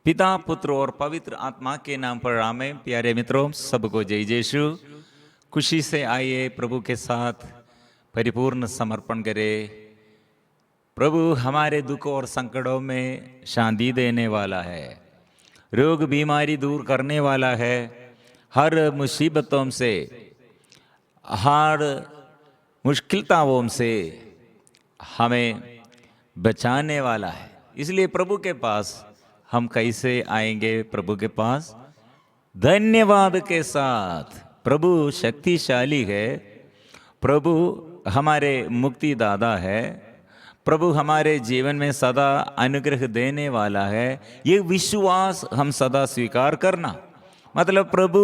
पिता पुत्र और पवित्र आत्मा के नाम पर आमीन। प्यारे मित्रों, सबको जय यीशु। खुशी से आइए, प्रभु के साथ परिपूर्ण समर्पण करें। प्रभु हमारे दुख और संकटों में शांति देने वाला है, रोग बीमारी दूर करने वाला है, हर मुसीबतों से, हर मुश्किलताओं से हमें बचाने वाला है। इसलिए प्रभु के पास हम कैसे आएंगे? प्रभु के पास धन्यवाद के साथ। प्रभु शक्तिशाली है, प्रभु हमारे मुक्तिदाता है, प्रभु हमारे जीवन में सदा अनुग्रह देने वाला है। ये विश्वास हम सदा स्वीकार करना, मतलब प्रभु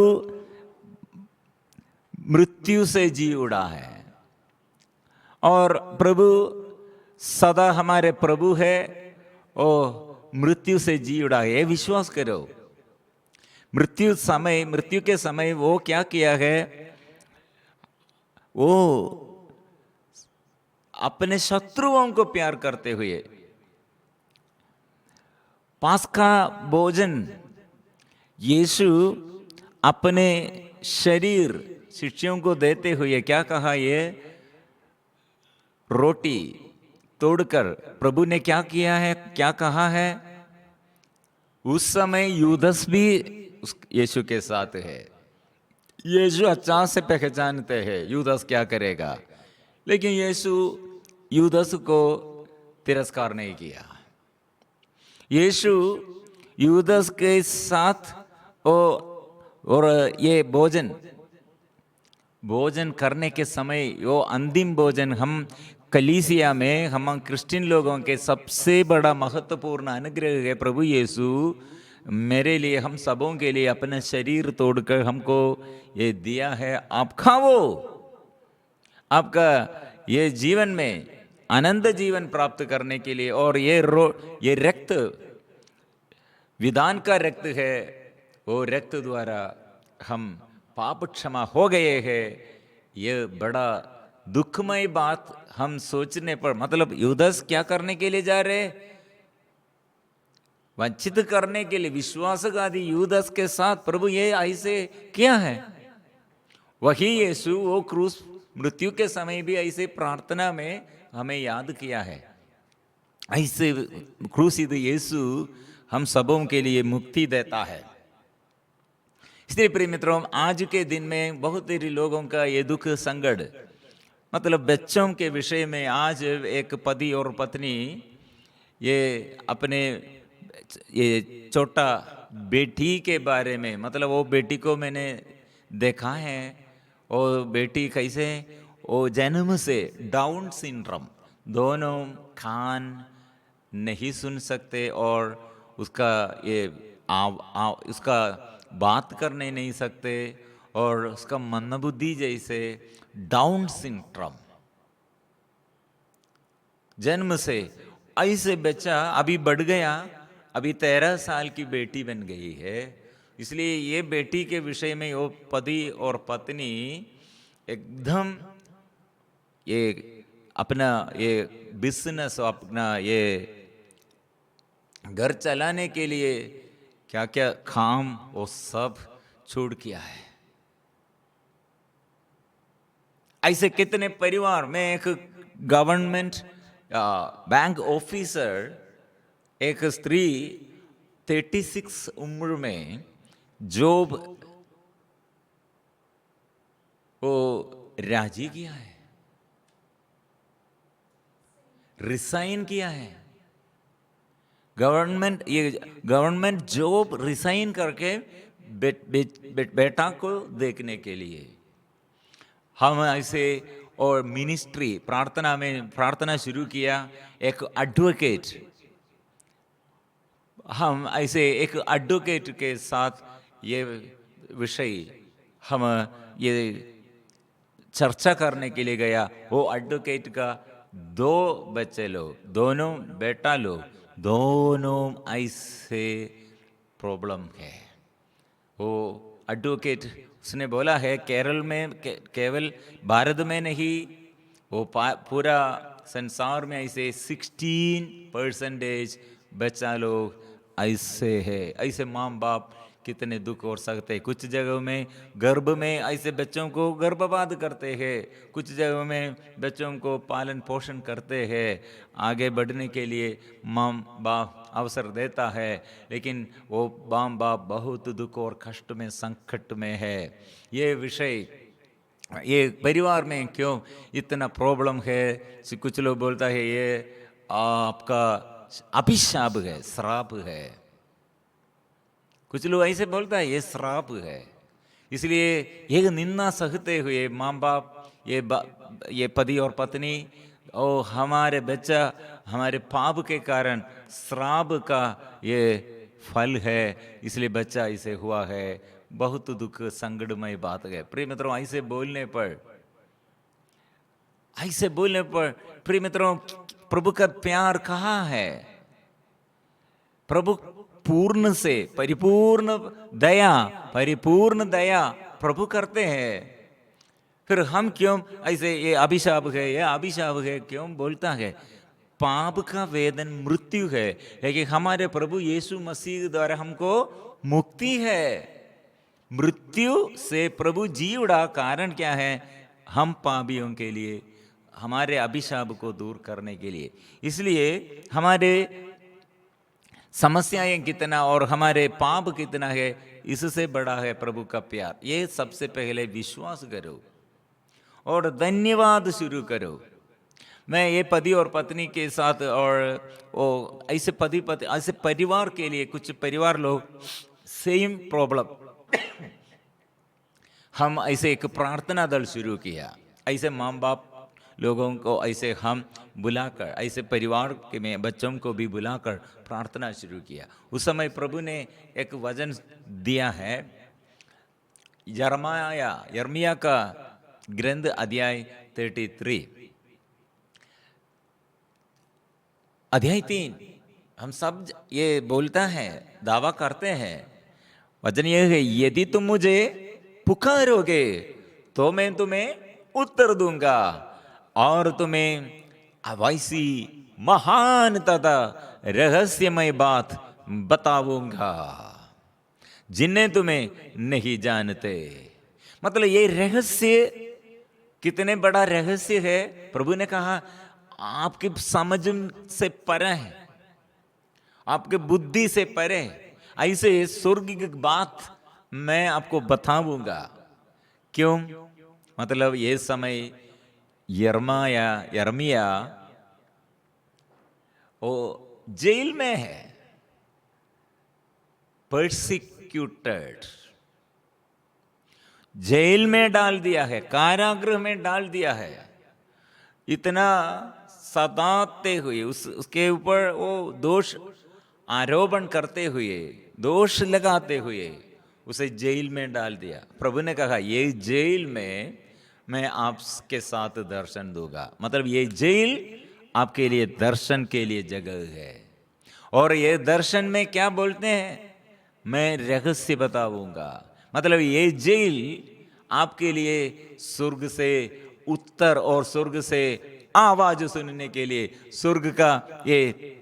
मृत्यु से जी उड़ा है और प्रभु सदा हमारे प्रभु है और मृत्यु से जी उड़ा है। ये विश्वास करो। मृत्यु के समय वो क्या किया है? वो अपने शत्रुओं को प्यार करते हुए पास्का भोजन यीशु अपने शरीर शिष्यों को देते हुए क्या कहा? ये रोटी तोड़कर प्रभु ने क्या किया है, क्या कहा है? उस समय यूदस भी यीशु के साथ है। यीशु अच्छा से पहचानते हैं यूदस क्या करेगा, लेकिन यीशु यूदस को तिरस्कार नहीं किया। यीशु यूदस के साथ और ये भोजन करने के समय, वो अंतिम भोजन हम कलीसिया में, हम क्रिश्चियन लोगों के सबसे बड़ा महत्वपूर्ण अनुग्रह है। प्रभु यीशु मेरे लिए, हम सबों के लिए अपना शरीर तोड़कर हमको ये दिया है, आप खाओ। आपका ये जीवन में आनंद जीवन प्राप्त करने के लिए। और ये रक्त विधान का रक्त है, वो रक्त द्वारा हम पाप क्षमा हो गए हैं। ये बड़ा दुखमय बात हम सोचने पर, मतलब यूदस क्या करने के लिए जा रहे? वंचित करने के लिए। विश्वासघाती यूदस के साथ प्रभु ये ऐसे क्या है? वही यीशु वो क्रूस मृत्यु के समय भी ऐसे प्रार्थना में हमें याद किया है। ऐसे क्रूसित यीशु हम सबों के लिए मुक्ति देता है। इसलिए प्रिय मित्रों, आज के दिन में बहुत ही लोगों का ये दुख संकट, मतलब बच्चों के विषय में, आज एक पति और पत्नी ये अपने ये छोटा बेटी के बारे में, मतलब वो बेटी को मैंने देखा है, और बेटी कैसे, वो जन्म से डाउन सिंड्रोम, दोनों कान नहीं सुन सकते और उसका उसका बात करने नहीं सकते, और उसका मंदबुद्धि जैसे डाउन सिंड्रोम जन्म से। ऐसे बच्चा अभी बढ़ गया, अभी 13 साल की बेटी बन गई है। इसलिए ये बेटी के विषय में वो पति और पत्नी एकदम ये अपना ये बिजनेस, अपना ये घर चलाने के लिए क्या क्या काम, वो सब छोड़ किया है। ऐसे कितने परिवार में, एक गवर्नमेंट बैंक ऑफिसर, एक स्त्री 36 उम्र में जॉब को राजी किया है, रिसाइन किया है। गवर्नमेंट जॉब रिसाइन करके बेटा को देखने के लिए हम ऐसे, और मिनिस्ट्री प्रार्थना शुरू किया। एक एडवोकेट, हम ऐसे एक एडवोकेट के साथ ये विषय हम ये चर्चा करने के लिए गया। वो एडवोकेट का 2 बच्चे लोग, दोनों बेटा लोग, दोनों ऐसे प्रॉब्लम है। वो एडवोकेट, उसने बोला है केरल में, केवल भारत में नहीं, वो पूरा संसार में ऐसे 16% बच्चा लोग ऐसे है। ऐसे माँ बाप कितने दुख हो सकते हैं। कुछ जगहों में गर्भ में ऐसे बच्चों को गर्भपात करते हैं, कुछ जगहों में बच्चों को पालन पोषण करते हैं, आगे बढ़ने के लिए माँ बाप अवसर देता है, लेकिन वो माँ बाप बहुत दुख और कष्ट में संकट में है। ये विषय, ये परिवार में क्यों इतना प्रॉब्लम है? कुछ लोग बोलता है ये आपका अभिशाप है, श्राप है। कुछ लोग ऐसे बोलता है ये श्राप है। इसलिए ये निंदा सहते हुए माँ बाप, ये पति और पत्नी और हमारे बच्चा हमारे पाप के कारण श्राप का ये फल है, इसलिए बच्चा इसे हुआ है। बहुत दुख संकटमय बात है प्रिय मित्रों। ऐसे बोलने पर प्रिय मित्रों, प्रभु का प्यार कहाँ है? प्रभु पूर्ण से परिपूर्ण दया प्रभु करते हैं। फिर हम क्यों ऐसे ये अभिशाप है क्यों बोलता है? पाप का वेदन मृत्यु है, लेकिन हमारे प्रभु यीशु मसीह द्वारा हमको मुक्ति है। मृत्यु से प्रभु जी उड़ा। कारण क्या है? हम पापियों के लिए, हमारे अभिशाप को दूर करने के लिए। इसलिए हमारे समस्याएं कितना और हमारे पाप कितना है, इससे बड़ा है प्रभु का प्यार। ये सबसे पहले विश्वास करो और धन्यवाद शुरू करो। मैं ये पति और पत्नी के साथ और वो ऐसे ऐसे परिवार के लिए, कुछ परिवार लोग सेम प्रॉब्लम, हम ऐसे एक प्रार्थना दल शुरू किया। ऐसे माँ बाप लोगों को ऐसे हम बुलाकर, ऐसे परिवार के में बच्चों को भी बुलाकर प्रार्थना शुरू किया। उस समय प्रभु ने एक वचन दिया है, यर्मिया का ग्रंथ अध्याय 33 अध्याय 3। हम सब ये बोलता है, दावा करते हैं। वचन ये है, यदि तुम मुझे पुकारोगे तो मैं तुम्हें उत्तर दूंगा और तुम्हें वैसी महान तथा रहस्यमय बात बताऊंगा जिन्हें तुम्हें नहीं जानते। मतलब ये रहस्य कितने बड़ा रहस्य है। प्रभु ने कहा आपकी समझ से परे है, आपके बुद्धि से परे है। ऐसे स्वर्ग की बात मैं आपको बताऊंगा। क्यों? मतलब ये समय यर्मिया वो जेल में है, परसिक्यूटेड, जेल में डाल दिया है, कारागृह में डाल दिया है। इतना सताते हुए उसके ऊपर वो दोष आरोपण करते हुए, दोष लगाते हुए उसे जेल में डाल दिया। प्रभु ने कहा ये जेल में मैं आपके साथ दर्शन दूंगा। मतलब ये जेल आपके लिए दर्शन के लिए जगह है। और ये दर्शन में क्या बोलते हैं? मैं रहस्य बताऊंगा। मतलब ये जेल आपके लिए स्वर्ग से उत्तर और स्वर्ग से आवाज सुनने के लिए, स्वर्ग का ये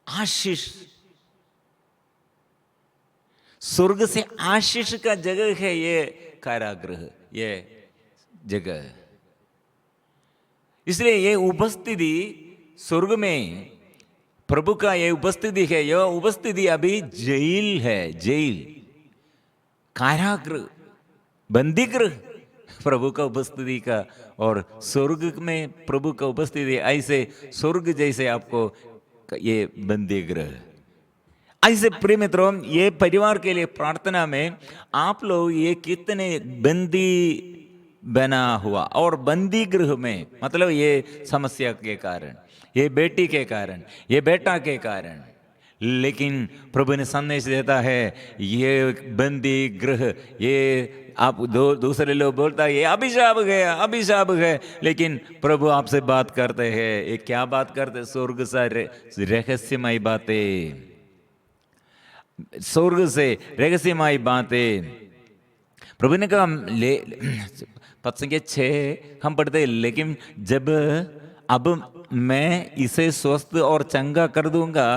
आशीष, स्वर्ग से आशीष का जगह है ये कारागृह, ये जगह। इसलिए ये उपस्थिति स्वर्ग में प्रभु का ये उपस्थिति है। यह उपस्थिति अभी जेल है, जेल, कारागृह, बंदीगृह प्रभु का उपस्थिति का। और स्वर्ग में प्रभु का उपस्थिति ऐसे स्वर्ग जैसे आपको ये बंदीगृह। ऐसे प्रिय मित्रों, ये परिवार के लिए प्रार्थना में आप लोग ये कितने बंदी बना हुआ और बंदी गृह में, मतलब ये समस्या के कारण, ये बेटी के कारण, ये बेटा के कारण। लेकिन प्रभु ने संदेश देता है ये बंदी गृह, ये आप दूसरे लोग बोलता है ये अभिशाप गया, अभिशाप है। लेकिन प्रभु आपसे बात करते हैं। ये क्या बात करते? स्वर्ग से रहस्यमय बातें, स्वर्ग से रहस्यमय बातें। प्रभु ने कहा पद संख्या 6 हम पढ़ते हैं, लेकिन जब अब मैं इसे स्वस्थ और चंगा कर दूंगा,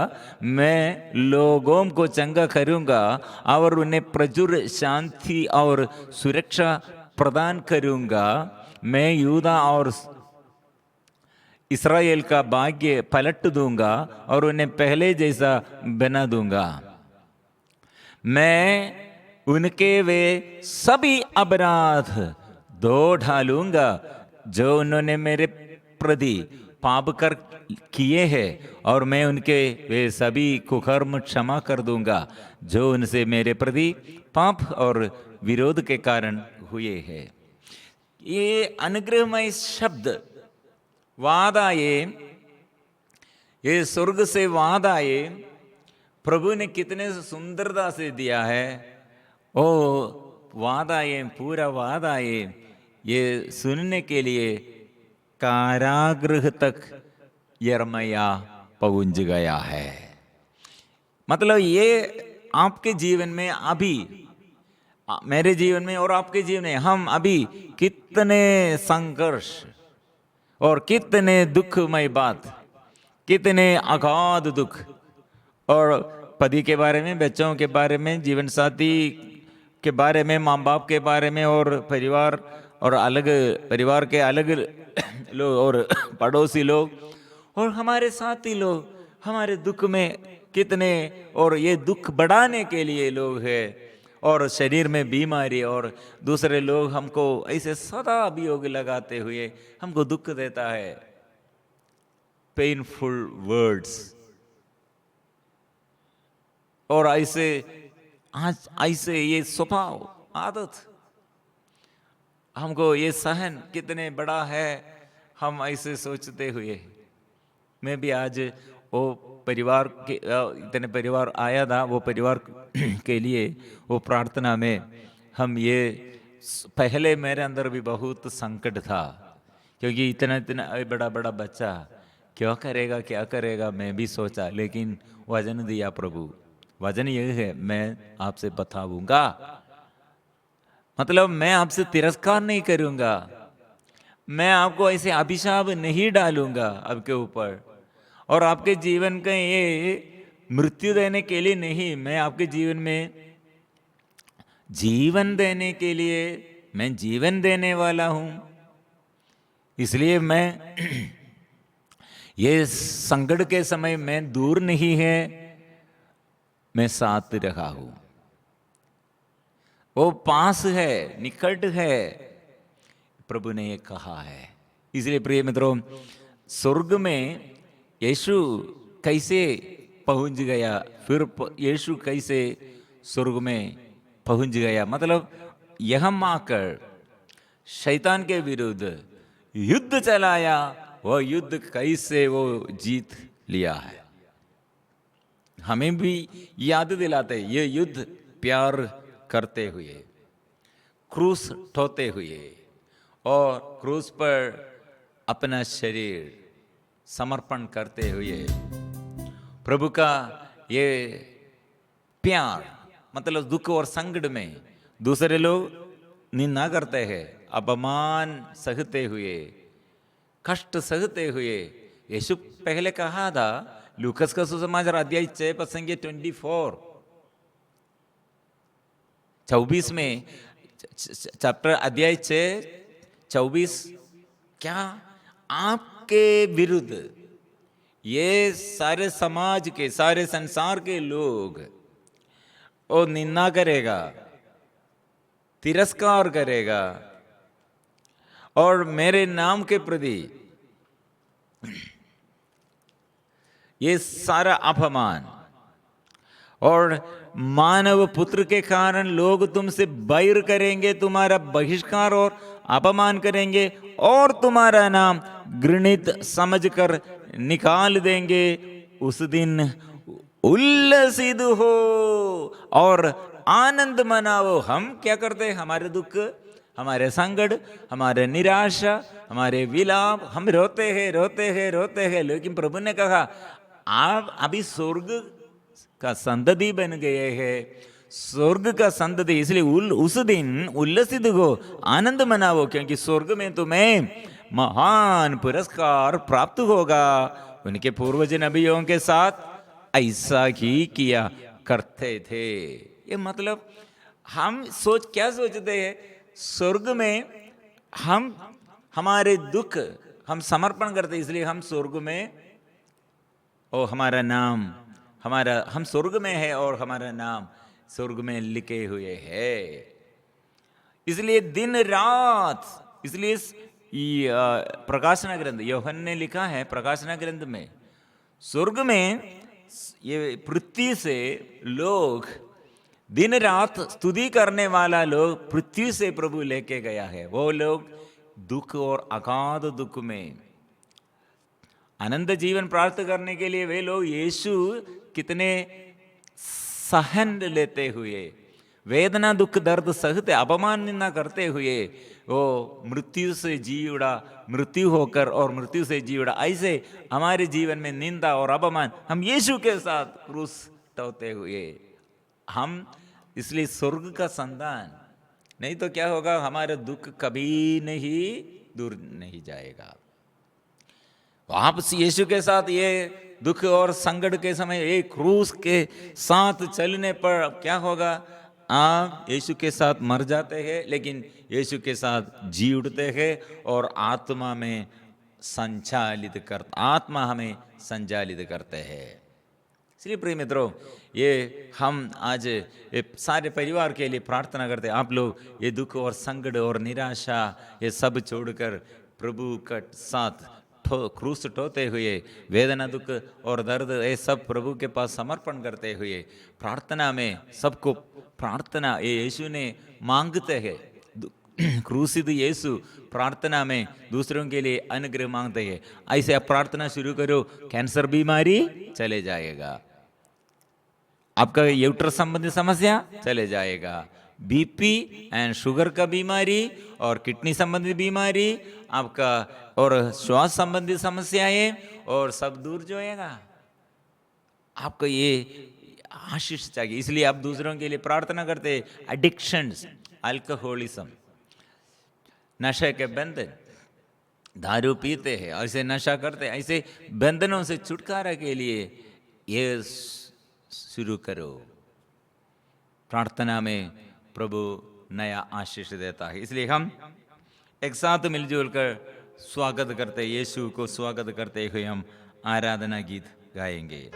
मैं लोगों को चंगा करूंगा और उन्हें प्रचुर शांति और सुरक्षा प्रदान करूंगा। मैं यूदा और इस्राएल का भाग्य पलट दूंगा और उन्हें पहले जैसा बना दूंगा। मैं उनके वे सभी अपराध धो डालूंगा जो उन्होंने मेरे प्रति पाप कर किए हैं, और मैं उनके वे सभी कुकर्म क्षमा कर दूंगा जो उनसे मेरे प्रति पाप और विरोध के कारण हुए हैं। ये अनुग्रहमय शब्द वाद आए, ये स्वर्ग से वाद आए, प्रभु ने कितने सुंदरता से दिया है। ओ वाद आए, पूरा वाद आए, ये सुनने के लिए कारागृह तक यिर्मयाह पहुंच गया है। मतलब ये आपके जीवन में अभी, मेरे जीवन में और आपके जीवन में हम अभी कितने संघर्ष और कितने दुखमय बात, कितने अगाध दुख, और पति के बारे में, बच्चों के बारे में, जीवन साथी के बारे में, माँ बाप के बारे में, और परिवार और अलग परिवार के अलग लोग और पड़ोसी लोग और हमारे साथी लोग हमारे दुख में कितने, और ये दुख बढ़ाने के लिए लोग हैं, और शरीर में बीमारी, और दूसरे लोग हमको ऐसे सदा अभियोग लगाते हुए हमको दुख देता है। पेनफुल वर्ड्स, और ऐसे आज ऐसे ये स्वभाव, आदत हमको ये सहन कितने बड़ा है, हम ऐसे सोचते हुए। मैं भी आज वो परिवार के इतने परिवार आया था, वो परिवार के लिए वो प्रार्थना में हम ये, पहले मेरे अंदर भी बहुत संकट था, क्योंकि इतना इतना बड़ा बड़ा बच्चा क्या करेगा क्या करेगा, मैं भी सोचा, लेकिन वचन दिया प्रभु, वचन यह है मैं आपसे बताऊंगा, मतलब मैं आपसे तिरस्कार नहीं करूंगा, मैं आपको ऐसे अभिशाप नहीं डालूंगा आपके ऊपर, और आपके जीवन का ये मृत्यु देने के लिए नहीं, मैं आपके जीवन में जीवन देने के लिए मैं जीवन देने वाला हूं। इसलिए मैं ये संकट के समय मैं दूर नहीं है, मैं साथ रहा हूं, वो पास है, निकट है, प्रभु ने ये कहा है। इसलिए प्रिय मित्रों, स्वर्ग में यीशु कैसे पहुंच गया, फिर यीशु कैसे स्वर्ग में पहुंच गया, मतलब यहां आकर शैतान के विरुद्ध युद्ध चलाया, वो युद्ध कैसे वो जीत लिया है, हमें भी याद दिलाते ये युद्ध प्यार करते हुए, क्रूस ढोते हुए, और क्रूस पर अपना शरीर समर्पण करते हुए, प्रभु का ये प्यार, मतलब दुख और संकट में दूसरे लोग निंदा करते हैं, अपमान सहते हुए, कष्ट सहते हुए, यीशु पहले कहा था, लूकस का सुसमाचार अध्याय 6 पद संख्या 24 में, चैप्टर अध्याय 6:24, क्या आपके विरुद्ध ये सारे समाज के, सारे संसार के लोग वो निंदा करेगा, तिरस्कार करेगा, और मेरे नाम के प्रति ये सारा अपमान, और मानव पुत्र के कारण लोग तुमसे बैर करेंगे, तुम्हारा बहिष्कार और अपमान करेंगे, और तुम्हारा नाम घृणित समझकर निकाल देंगे। उस दिन उल्लसित हो और आनंद मनाओ। हम क्या करते हैं? हमारे दुख, हमारे संकट, हमारे निराशा, हमारे विलाप, हम रोते हैं रोते हैं रोते हैं, लेकिन प्रभु ने कहा आप अभी स्वर्ग का संतति बन गए हैं, स्वर्ग का संतति, इसलिए उस दिन उल्लसित हो, आनंद मनाओ, क्योंकि स्वर्ग में तुम्हें महान पुरस्कार प्राप्त होगा। उनके पूर्वज नबियों के साथ ऐसा ही किया करते थे। ये मतलब हम क्या सोचते हैं, स्वर्ग में हम हमारे दुख हम समर्पण करते, इसलिए हम स्वर्ग में और हमारा नाम हम स्वर्ग में है और हमारा नाम स्वर्ग में लिखे हुए है। इसलिए दिन रात, इसलिए प्रकाशना ग्रंथ यूहन्ना ने लिखा है, प्रकाशना ग्रंथ में स्वर्ग में ये पृथ्वी से लोग दिन रात स्तुति करने वाला लोग पृथ्वी से प्रभु लेके गया है। वो लोग दुख और अगाध दुख में अनंत जीवन प्राप्त करने के लिए वे लोग यीशु कितने सहन लेते हुए, वेदना दुख दर्द सहते, अपमान निंदा करते हुए वो मृत्यु से जी उड़ा, मृत्यु होकर और मृत्यु से जी उड़ा। ऐसे हमारे जीवन में निंदा और अपमान हम यीशु के साथ क्रूस ढोते हुए हम, इसलिए स्वर्ग का संतान, नहीं तो क्या होगा, हमारा दुख कभी नहीं दूर नहीं जाएगा। वापस यीशु के साथ ये दुख और संकट के समय एक क्रूस के साथ चलने पर क्या होगा, आप यीशु के साथ मर जाते हैं लेकिन यीशु के साथ जी उठते हैं और आत्मा हमें संचालित करते हैं। इसलिए प्रिय मित्रों, ये हम आज सारे परिवार के लिए प्रार्थना करते हैं, आप लोग ये दुख और संकट और निराशा ये सब छोड़कर प्रभु के साथ क्रूस ढोते हुए, वेदना दुख और दर्द ये सब प्रभु के पास समर्पण करते हुए प्रार्थना में सबको प्रार्थना ये यीशु ने मांगते हैं। क्रूसित यीशु प्रार्थना में दूसरों के लिए अनुग्रह मांगते हैं। ऐसे आप प्रार्थना शुरू करो, कैंसर बीमारी चले जाएगा, आपका यूट्रस संबंधी समस्या चले जाएगा, बीपी एंड शुगर का बीमारी और किडनी संबंधी बीमारी आपका और श्वास संबंधी समस्याएं और सब दूर जाएगा। आपको ये आशीष चाहिए, इसलिए आप दूसरों के लिए प्रार्थना करते। एडिक्शंस, अल्कोहलिज्म, नशे के बंधन, दारू पीते हैं, ऐसे नशा करते हैं, ऐसे बंधनों से छुटकारा के लिए ये शुरू करो। प्रार्थना में प्रभु नया आशीष देता है। इसलिए हम एक साथ मिलजुल कर स्वागत करते, यीशु को स्वागत करते हुए हम आराधना गीत गाएंगे।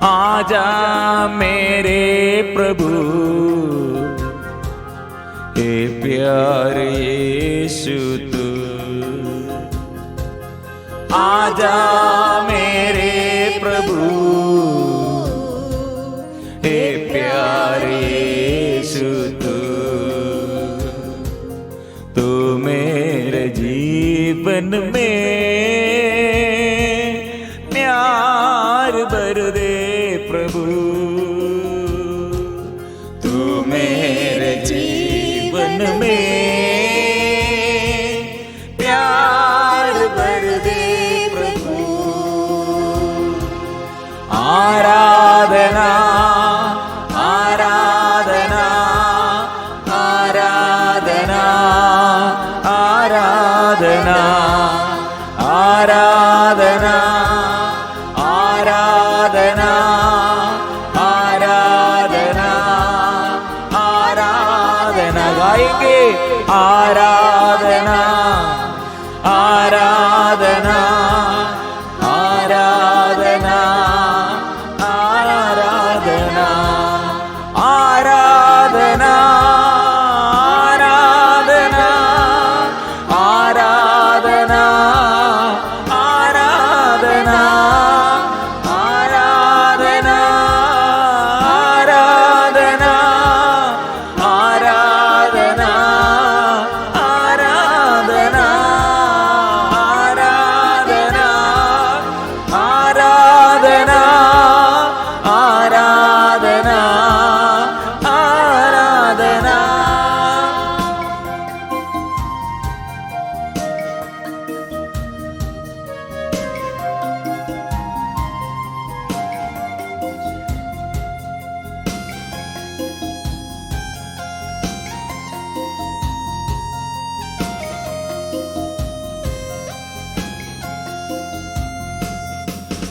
आजा मेरे प्रभु हे प्यारे यीशु तू, आजा मेरे प्रभु हे प्यारे यीशु तू मेरे जीवन में प्यार भर दे प्रभु, तू मेरे जीवन में प्यार भर दे प्रभु। आराधना आराधना आराधना आराधना आराधना आराधना आराधना आराधना गाएंगे। आराधना आराधना आराधना आराधना आराधना आराधना आराधना आराधना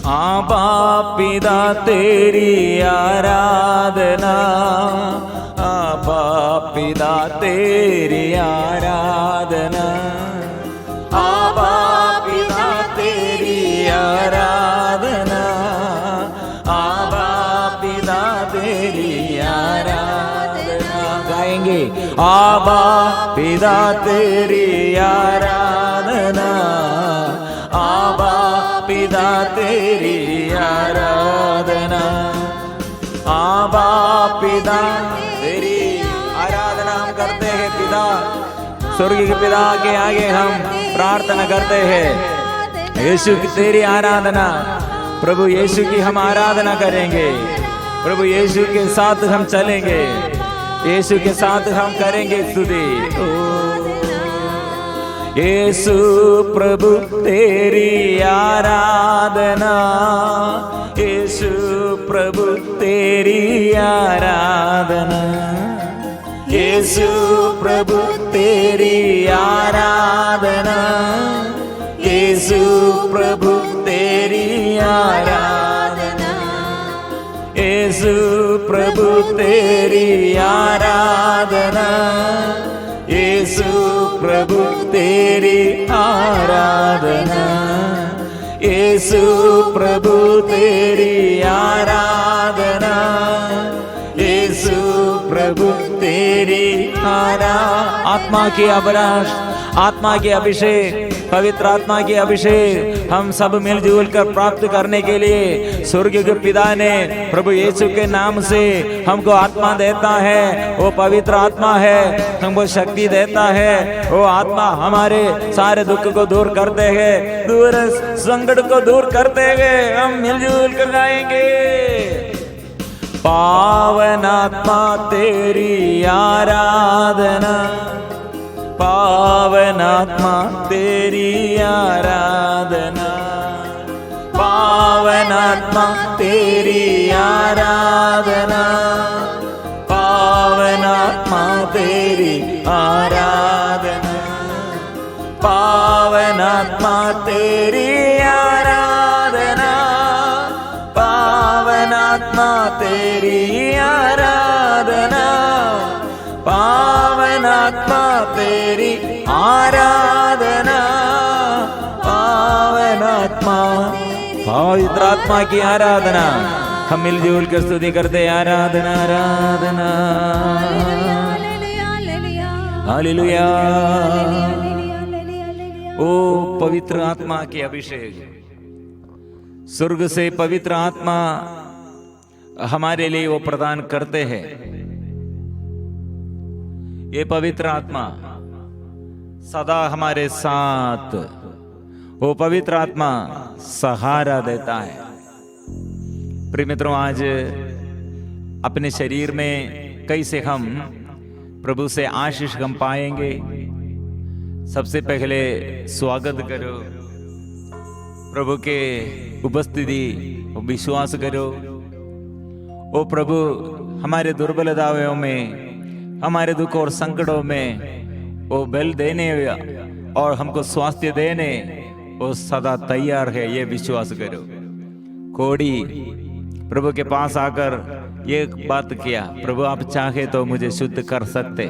आबा पिता तेरी आराधना, आबा पिता तेरी आराधना, आबा पिता तेरी आराधना, आबा पिता तेरी आराधना। गाएंगे आबा पिता तेरी आराधना, आबा पिता तेरी आराधना, आबा पिता तेरी आराधना हम करते हैं। पिता, स्वर्ग के पिता के आगे हम प्रार्थना करते हैं। यीशु की तेरी आराधना, प्रभु यीशु की हम आराधना करेंगे। प्रभु यीशु के साथ हम चलेंगे, यीशु के साथ हम करेंगे स्तुति। यीशु प्रभु तेरी आराधना, यीशु प्रभु तेरी आराधना, यीशु प्रभु तेरी आराधना, यीशु प्रभु तेरी आराधना, यीशु प्रभु तेरी आराधना, यीशु प्रभु तेरी आराधना, यीशु प्रभु तेरी आराधना, यीशु प्रभु तेरी आत्मा की अभिलाष, आत्मा के अभिषेक, पवित्र आत्मा के अभिषेक हम सब मिलजुल कर प्राप्त करने के लिए स्वर्ग के पिता ने प्रभु यीशु के नाम से हमको आत्मा देता है। वो पवित्र आत्मा है, हमको शक्ति देता है। वो आत्मा हमारे सारे दुख को दूर करते हैं, दूर संकट को दूर करते हैं। हम मिलजुल कर गाएंगे पावन आत्मा तेरी आराधना, पावन आत्मा तेरी आराधना, पावन आत्मा तेरी आराधना, पावन आत्मा तेरी आराधना, पावन आत्मा तेरी आराधना, पावन आत्मा तेरी आराधना, पावन आत्मा तेरी आराधना, पावन आत्मा, पवित्र आत्मा की आराधना हम मिलजुल कर स्तुति करते। आराधना आराधना, हालेलुया। ओ पवित्र आत्मा के अभिषेक, स्वर्ग से पवित्र आत्मा हमारे लिए वो प्रदान करते हैं। ये पवित्र आत्मा सदा हमारे साथ, वो पवित्र आत्मा सहारा देता है। प्रिय मित्रों, आज अपने शरीर में कैसे हम प्रभु से आशीष हम पाएंगे। सबसे पहले स्वागत करो, प्रभु के उपस्थिति विश्वास करो। ओ प्रभु हमारे दुर्बलताओं में, हमारे दुख और संकटों में वो बल देने और हमको स्वास्थ्य देने वो सदा तैयार है, ये विश्वास करो। कोड़ी प्रभु के पास आकर ये बात किया, प्रभु आप चाहे तो मुझे शुद्ध कर सकते।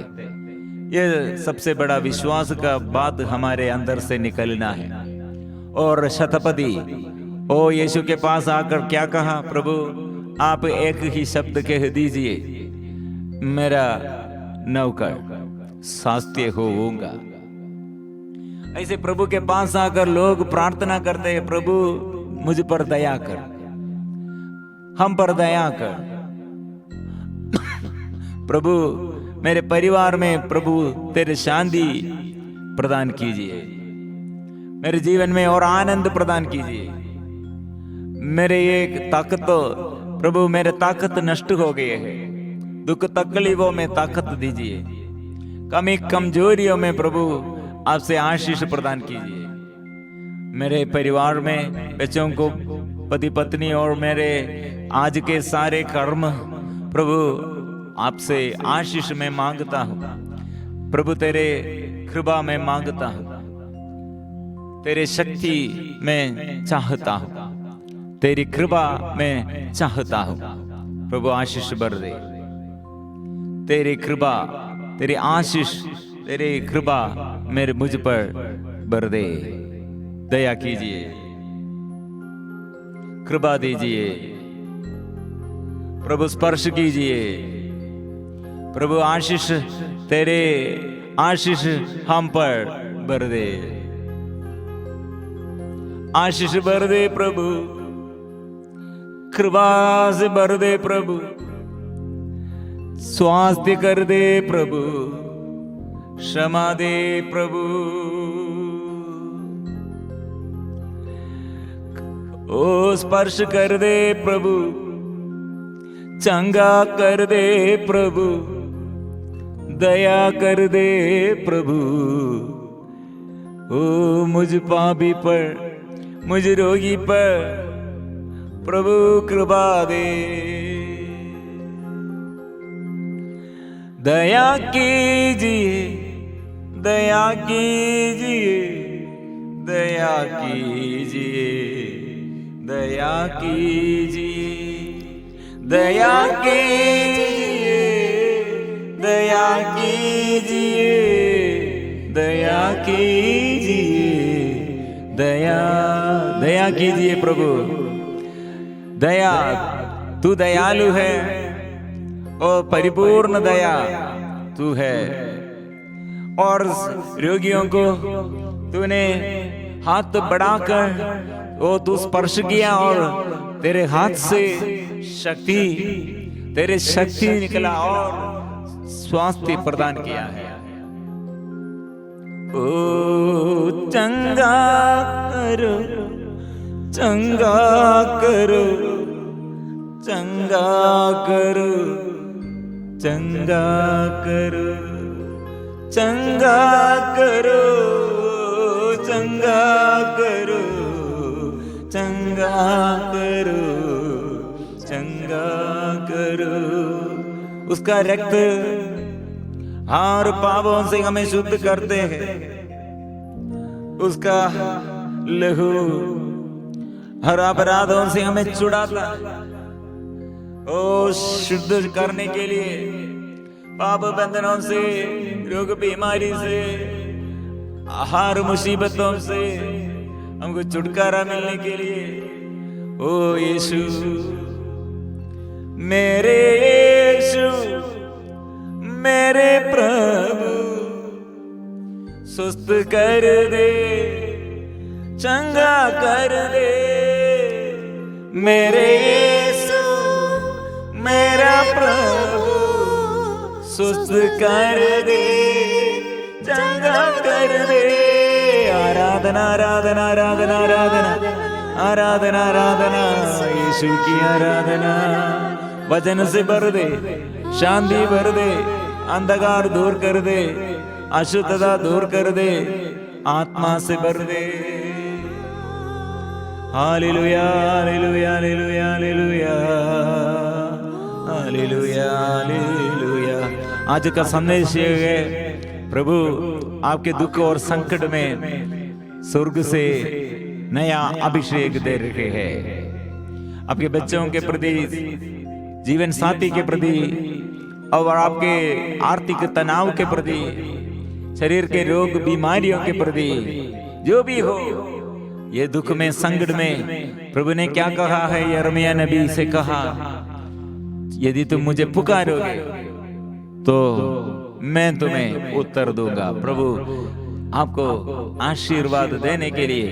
ये सबसे बड़ा विश्वास का बात हमारे अंदर से निकलना है। और शतपदी ओ यीशु के पास आकर क्या कहा, प्रभु आप एक ही शब्द कह दीजिए, मेरा नौकर शास्त्य होऊंगा। ऐसे प्रभु के पास आकर लोग प्रार्थना करते हैं, प्रभु मुझ पर दया कर, हम पर दया कर। प्रभु मेरे परिवार में प्रभु तेरे शांति प्रदान कीजिए, मेरे जीवन में और आनंद प्रदान कीजिए। मेरे एक ताकत, प्रभु मेरे ताकत नष्ट हो गए है, दुख तकलीफों में ताकत दीजिए, कमी कमजोरियों में प्रभु आपसे आशीष प्रदान कीजिए। मेरे परिवार में बच्चों को, पति पत्नी और मेरे आज के सारे कर्म प्रभु आपसे आशीष में मांगता हूं। प्रभु तेरे कृपा में मांगता हूं, तेरे शक्ति में चाहता हूं। तेरी कृपा मैं चाहता हूं। प्रभु आशीष भर दे, तेरी कृपा, तेरी आशीष, तेरी कृपा मेरे मुझ पर भर दे। दया कीजिए, कृपा दीजिए, प्रभु स्पर्श कीजिए। प्रभु आशीष, तेरे आशीष हम पर भर दे, आशीष भर दे प्रभु, कृपा से भर दे प्रभु, स्वास्थ्य कर दे प्रभु, क्षमा दे प्रभु, ओ स्पर्श कर दे प्रभु, चंगा कर दे प्रभु, दया कर दे प्रभु। ओ मुझ पापी पर, मुझ रोगी पर प्रभु कृपा दे। दया कीजिए, दया कीजिए, दया कीजिए, दया कीजिए, दया कीजिए, दया कीजिए, दया कीजिए, दया दया कीजिए प्रभु। दया, तू दयालु है और परिपूर्ण दया तू है। और रोगियों को तूने हाथ बढ़ाकर वो तू स्पर्श किया और तेरे हाथ से शक्ति, तेरे शक्ति निकला और स्वास्थ्य प्रदान किया है। ओ चंगा करो, चंगा करो, चंगा करो, चंगा करो, चंगा करो, चंगा करो, चंगा करो, चंगा करो। उसका रक्त हर पापों से हमें शुद्ध करते हैं, उसका लहू हर अपराधों से हमें छुड़ाता है। ओ शुद्ध करने के लिए, पाप बंधनों से, रोग बीमारी से, हर मुसीबतों से हमको छुटकारा मिलने के लिए, ओ यीशु, मेरे यीशु, मेरे प्रभु, सुस्त कर दे, चंगा कर दे। मेरे यीशु, मेरा प्रभु, सुस्त कर दे, चंगा कर दे। आराधना, आराधना, आराधना, आराधना, आराधना, आराधना, यीशु की आराधना। वचन से भर दे, शांति भर दे, अंधकार दूर कर दे, अशुद्धता दूर कर दे, आत्मा से भर दे। Hallelujah, hallelujah, hallelujah, hallelujah, hallelujah, hallelujah. आज का संदेश ये है, प्रभु आपके दुख और संकट में स्वर्ग से नया अभिषेक दे रहे हैं। आपके बच्चों के प्रति, जीवन साथी के प्रति और आपके आर्थिक तनाव के प्रति, शरीर के रोग बीमारियों के प्रति, जो भी हो, ये दुख में संकट में प्रभु ने क्या कहा है? यिर्मयाह नबी से कहा, यदि तुम मुझे पुकारोगे तो मैं तुम्हें उत्तर दूंगा। प्रभु आपको आशीर्वाद देने के लिए,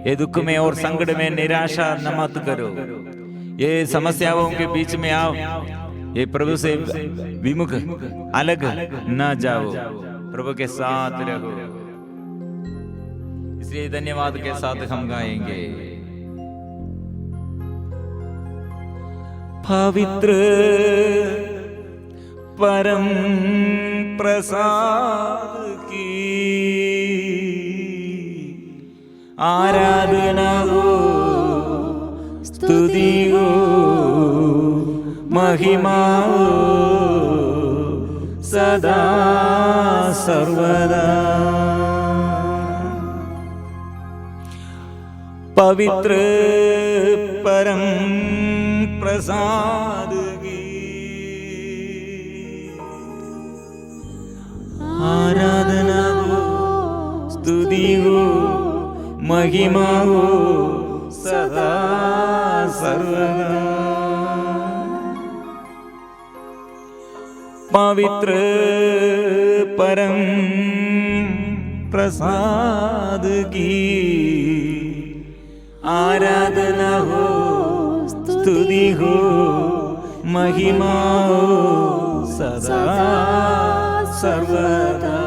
ये दुख में और संकट में निराशा न मत करो, ये समस्याओं के बीच में आओ, ये प्रभु से विमुख अलग न जाओ, प्रभु के साथ रहो। इसलिए धन्यवाद के साथ हम गाएंगे, पवित्र परम प्रसाद की आराधना हो, स्तुति हो, महिमा हो, सदा सर्वदा। पवित्र परम प्रसाद की आराधना हो, स्तुति हो, महिमा हो सदा सर्वदा। पवित्र परम प्रसाद की आराधना हो, स्तुति हो, महिमा हो सदा सर्वदा।